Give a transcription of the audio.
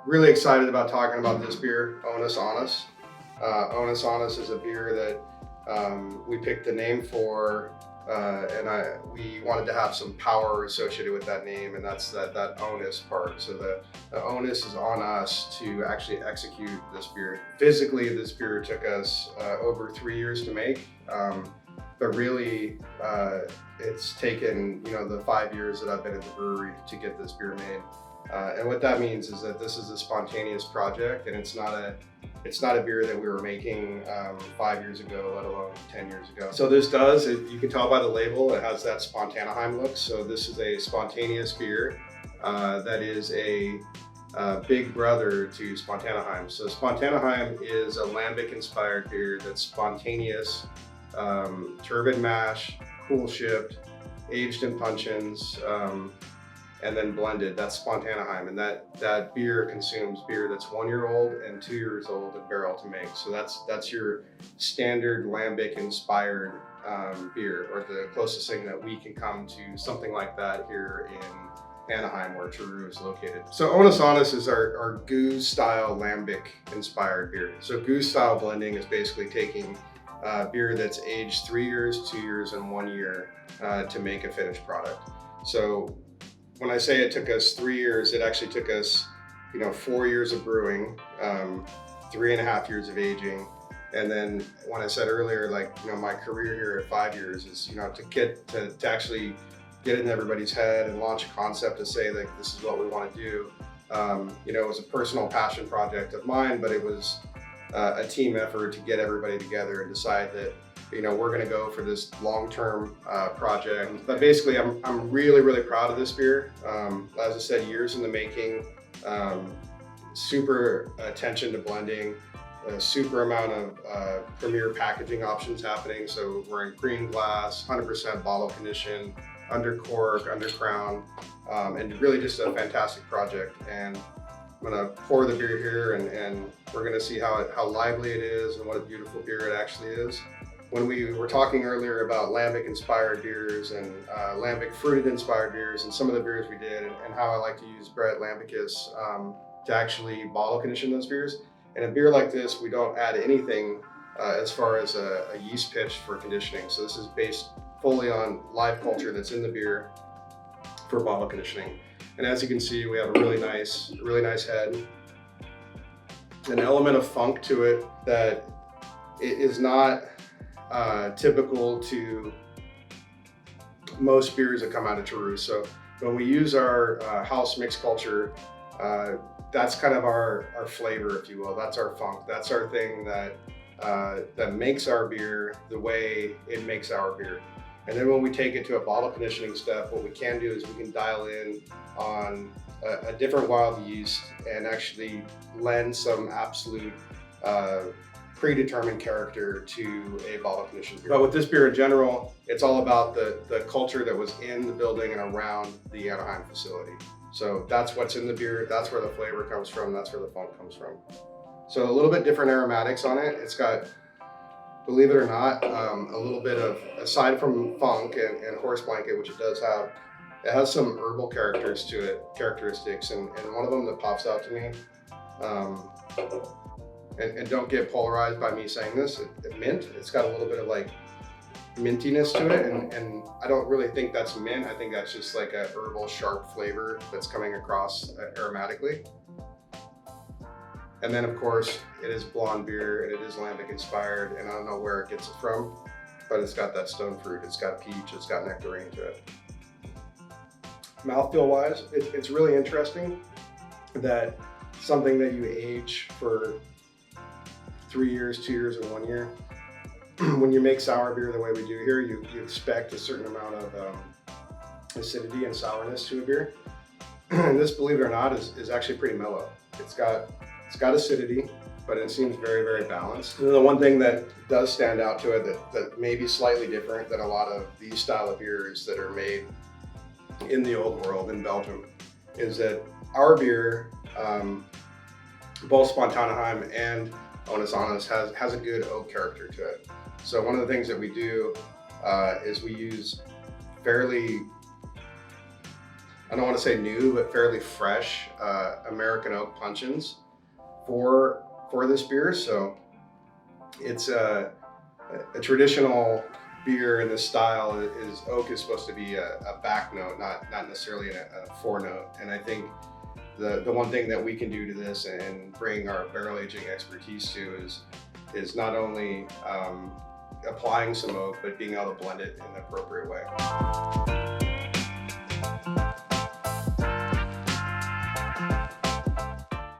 Really excited about talking about this beer, Onus On Us. Onus On Us is a beer that we picked the name for, and we wanted to have some power associated with that name, and that's that onus part. So the onus is on us to actually execute this beer. Physically, this beer took us over 3 years to make, but really it's taken the 5 years that I've been at the brewery to get this beer made. And what that means is that this is a spontaneous project, and it's not a beer that we were making 5 years ago, let alone 10 years ago. So this you can tell by the label, it has that Anaheim look. So this is a spontaneous beer that is a big brother to Anaheim. So Anaheim is a lambic inspired beer that's spontaneous, turbid mash, cool shipped, aged in puncheons, and then blended. That's Anaheim, and that beer consumes beer that's 1 year old and 2 years old in barrel to make. So that's your standard lambic inspired beer, or the closest thing that we can come to something like that here in Anaheim, where True is located. So Onus On Us is our goose style lambic inspired beer. So goose style blending is basically taking beer that's aged 3 years, 2 years, and 1 year to make a finished product. So when I say it took us 3 years, it actually took us, 4 years of brewing, 3.5 years of aging. And then when I said earlier, my career here at 5 years is, to actually get in everybody's head and launch a concept to say that this is what we want to do. It was a personal passion project of mine, but it was a team effort to get everybody together and decide that we're going to go for this long-term project. But basically, I'm really, really proud of this beer. As I said, years in the making, super attention to blending, a super amount of premier packaging options happening. So we're in green glass, 100% bottle condition, under cork, under crown, and really just a fantastic project. And I'm gonna pour the beer here, and we're gonna see how lively it is and what a beautiful beer it actually is. When we were talking earlier about lambic inspired beers and lambic fruited inspired beers and some of the beers we did, and how I like to use Brett Lambicus to actually bottle condition those beers. In a beer like this, we don't add anything as far as a yeast pitch for conditioning. So this is based fully on live culture that's in the beer for bottle conditioning. And as you can see, we have a really nice head, an element of funk to it that is not typical to most beers that come out of True. So when we use our house mix culture, that's kind of our flavor, if you will. That's our funk. That's our thing that makes our beer the way it makes our beer. And then when we take it to a bottle conditioning step, what we can do is we can dial in on a different wild yeast and actually lend some absolute predetermined character to a bottle conditioned beer. But with this beer in general, it's all about the culture that was in the building and around the Anaheim facility. So that's what's in the beer, that's where the flavor comes from, that's where the funk comes from. So a little bit different aromatics on it. It's got, believe it or not, a little bit of, aside from funk and horse blanket, which it does have, it has some herbal characteristics, and one of them that pops out to me, and don't get polarized by me saying this, mint. It's got a little bit of mintiness to it, and I don't really think that's mint. I think that's just like a herbal sharp flavor that's coming across aromatically. And then of course, it is blonde beer and it is lambic inspired, and I don't know where it gets it from, but it's got that stone fruit, it's got peach, it's got nectarine to it. Mouthfeel wise, it's really interesting that something that you age for 3 years, 2 years, and 1 year, when you make sour beer the way we do here, you expect a certain amount of acidity and sourness to a beer. And this, believe it or not, is actually pretty mellow. It's got acidity, but it seems very, very balanced. And the one thing that does stand out to it that may be slightly different than a lot of these style of beers that are made in the old world in Belgium is that our beer, both Anaheim and Onus On Us, has a good oak character to it. So one of the things that we do is we use fairly I don't want to say new, but fairly fresh American oak puncheons for this beer. So it's a traditional beer in this style. Is oak is supposed to be a back note, not necessarily a forenote. And I think the one thing that we can do to this and bring our barrel aging expertise to is not only applying some oak, but being able to blend it in the appropriate way.